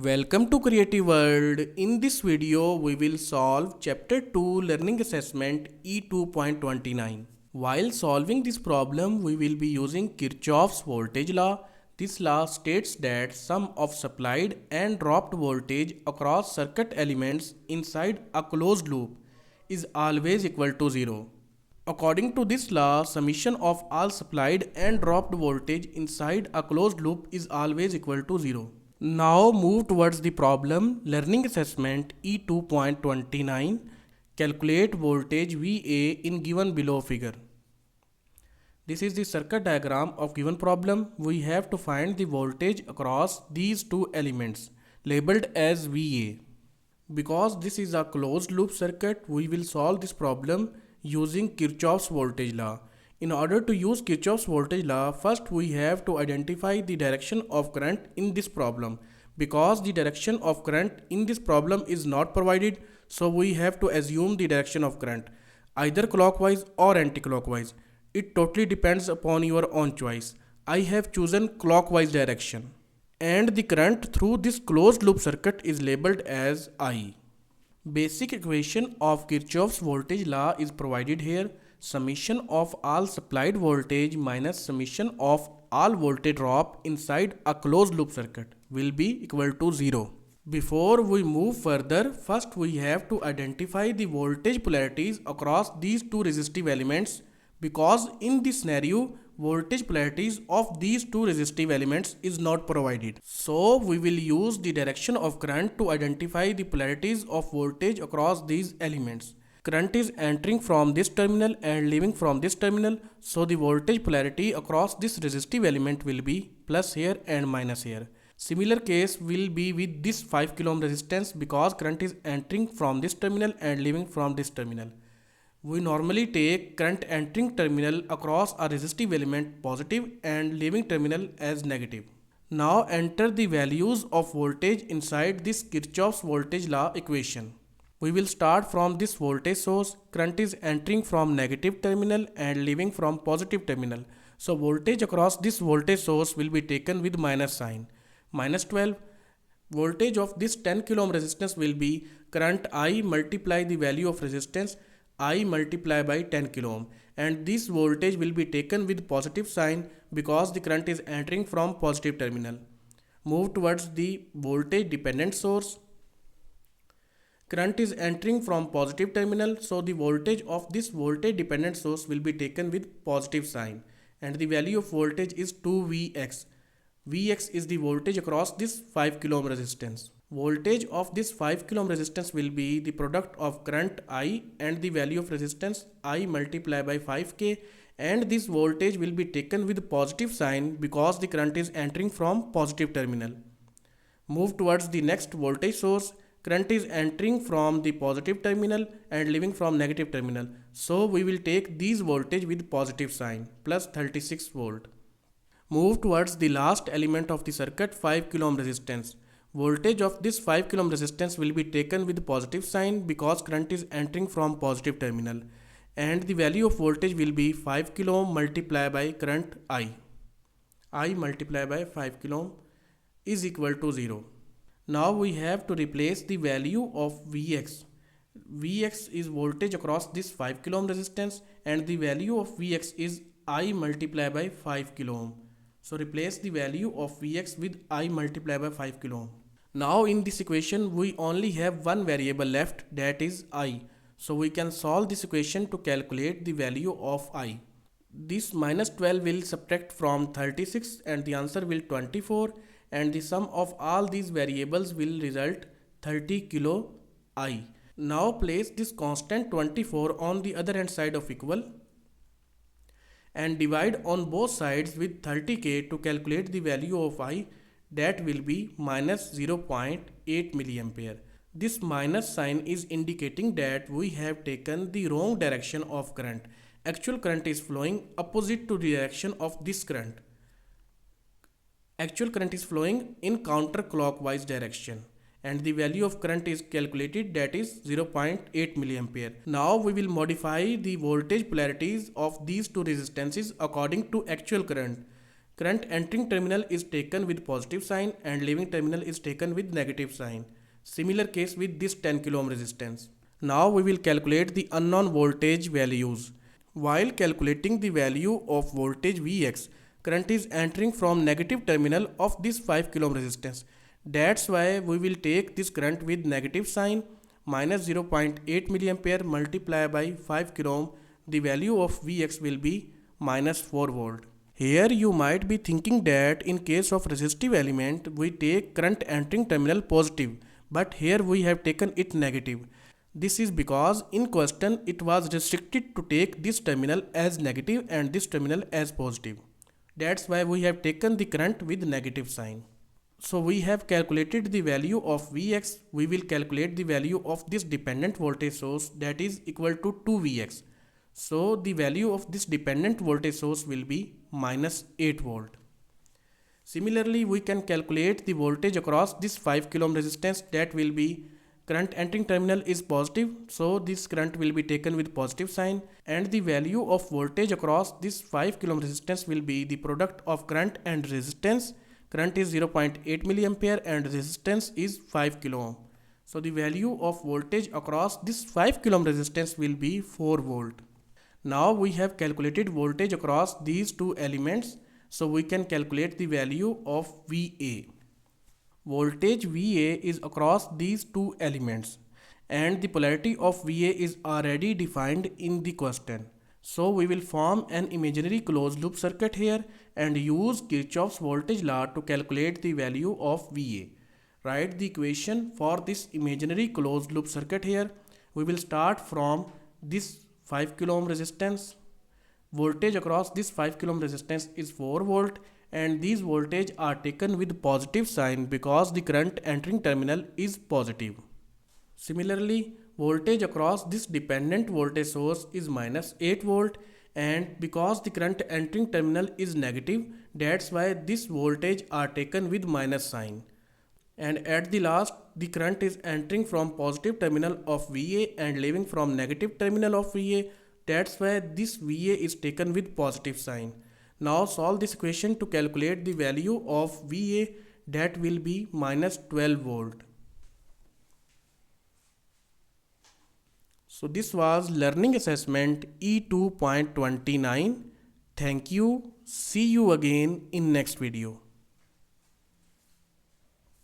Welcome to Creative World. In this video, we will solve Chapter 2 Learning Assessment E2.29. While solving this problem, we will be using Kirchhoff's voltage law. This law states that sum of supplied and dropped voltage across circuit elements inside a closed loop is always equal to 0. According to this law, summation of all supplied and dropped voltage inside a closed loop is always equal to 0. Now move towards the problem Learning Assessment E2.29. Calculate voltage VA in given below figure. This is the circuit diagram of given problem. We have to find the voltage across these two elements labeled as VA. Because this is a closed loop circuit, we will solve this problem using Kirchhoff's voltage law. In order to use Kirchhoff's voltage law, first we have to identify the direction of current in this problem. Because the direction of current in this problem is not provided, so we have to assume the direction of current, either clockwise or anti-clockwise. It totally depends upon your own choice. I have chosen clockwise direction. And the current through this closed loop circuit is labeled as I. Basic equation of Kirchhoff's voltage law is provided here. Summation of all supplied voltage minus summation of all voltage drop inside a closed loop circuit will be equal to 0. Before we move further, first we have to identify the voltage polarities across these two resistive elements, because in this scenario voltage polarities of these two resistive elements is not provided. So we will use the direction of current to identify the polarities of voltage across these elements. Current is entering from this terminal and leaving from this terminal, so the voltage polarity across this resistive element will be plus here and minus here. Similar case will be with this 5 kilo ohm resistance, because current is entering from this terminal and leaving from this terminal. We normally take current entering terminal across a resistive element positive and leaving terminal as negative. Now enter the values of voltage inside this Kirchhoff's voltage law equation. We will start from this voltage source. Current is entering from negative terminal and leaving from positive terminal. So voltage across this voltage source will be taken with minus sign. Minus 12. Voltage of this 10 kilo ohm resistance will be current I multiply the value of resistance I multiply by 10 kilo ohm, and this voltage will be taken with positive sign because the current is entering from positive terminal. Move towards the voltage dependent source. Current is entering from positive terminal, so the voltage of this voltage dependent source will be taken with positive sign, and the value of voltage is 2Vx. Vx is the voltage across this 5 kilo ohm resistance. Voltage of this 5 kilo ohm resistance will be the product of current I and the value of resistance I multiply by 5k, and this voltage will be taken with positive sign because the current is entering from positive terminal. Move towards the next voltage source. Current is entering from the positive terminal and leaving from negative terminal, so we will take these voltage with positive sign plus 36 volt. Move towards the last element of the circuit, 5 kilo ohm resistance. Voltage of this 5 kilo ohm resistance will be taken with positive sign because current is entering from positive terminal, and the value of voltage will be 5 kilo ohm multiplied by current I. I multiplied by 5 kilo ohm is equal to 0. Now we have to replace the value of Vx. Vx is voltage across this 5 kilo ohm resistance, and the value of Vx is I multiplied by 5 kilo ohm. So replace the value of Vx with I multiplied by 5 kilo ohm. Now in this equation we only have one variable left, that is I. So we can solve this equation to calculate the value of I. This minus 12 will subtract from 36 and the answer will 24, and the sum of all these variables will result 30 kilo I. Now place this constant 24 on the other hand side of equal and divide on both sides with 30k to calculate the value of I, that will be minus 0.8 milliampere. This minus sign is indicating that we have taken the wrong direction of current. Actual current is flowing opposite to the direction of this current. Actual current is flowing in counterclockwise direction, and the value of current is calculated, that is 0.8 milliampere. Now we will modify the voltage polarities of these two resistances according to actual current. Current entering terminal is taken with positive sign and leaving terminal is taken with negative sign. Similar case with this 10 kilo ohm resistance. Now we will calculate the unknown voltage values. While calculating the value of voltage Vx, current is entering from negative terminal of this 5 kilo ohm resistance. That's why we will take this current with negative sign, minus 0.8 milliampere multiplied by 5 kilo ohm. The value of Vx will be minus 4 volt. Here you might be thinking that in case of resistive element we take current entering terminal positive, but here we have taken it negative. This is because in question it was restricted to take this terminal as negative and this terminal as positive. That's why we have taken the current with negative sign. So we have calculated the value of Vx. We will calculate the value of this dependent voltage source, that is equal to 2Vx. So the value of this dependent voltage source will be minus 8 volt. Similarly, we can calculate the voltage across this 5 kilo ohm resistance, that will be current entering terminal is positive, so this current will be taken with positive sign, and the value of voltage across this 5 kilo ohm resistance will be the product of current and resistance. Current is 0.8 milliampere and resistance is 5 kilo ohm. So the value of voltage across this 5 kilo ohm resistance will be 4 volt. Now we have calculated voltage across these two elements, so we can calculate the value of VA. Voltage VA is across these two elements and the polarity of VA is already defined in the question. So we will form an imaginary closed loop circuit here and use Kirchhoff's voltage law to calculate the value of VA. Write the equation for this imaginary closed loop circuit here. We will start from this 5 kilo ohm resistance. Voltage across this 5 kilo ohm resistance is 4 volt and these voltage are taken with positive sign because the current entering terminal is positive. Similarly, voltage across this dependent voltage source is minus 8 volt, and because the current entering terminal is negative, that's why this voltage are taken with minus sign. And at the last, the current is entering from positive terminal of VA and leaving from negative terminal of VA. That's why this VA is taken with positive sign. Now solve this equation to calculate the value of VA, that will be minus 12 volt. So this was learning assessment E2.29. Thank you. See you again in next video.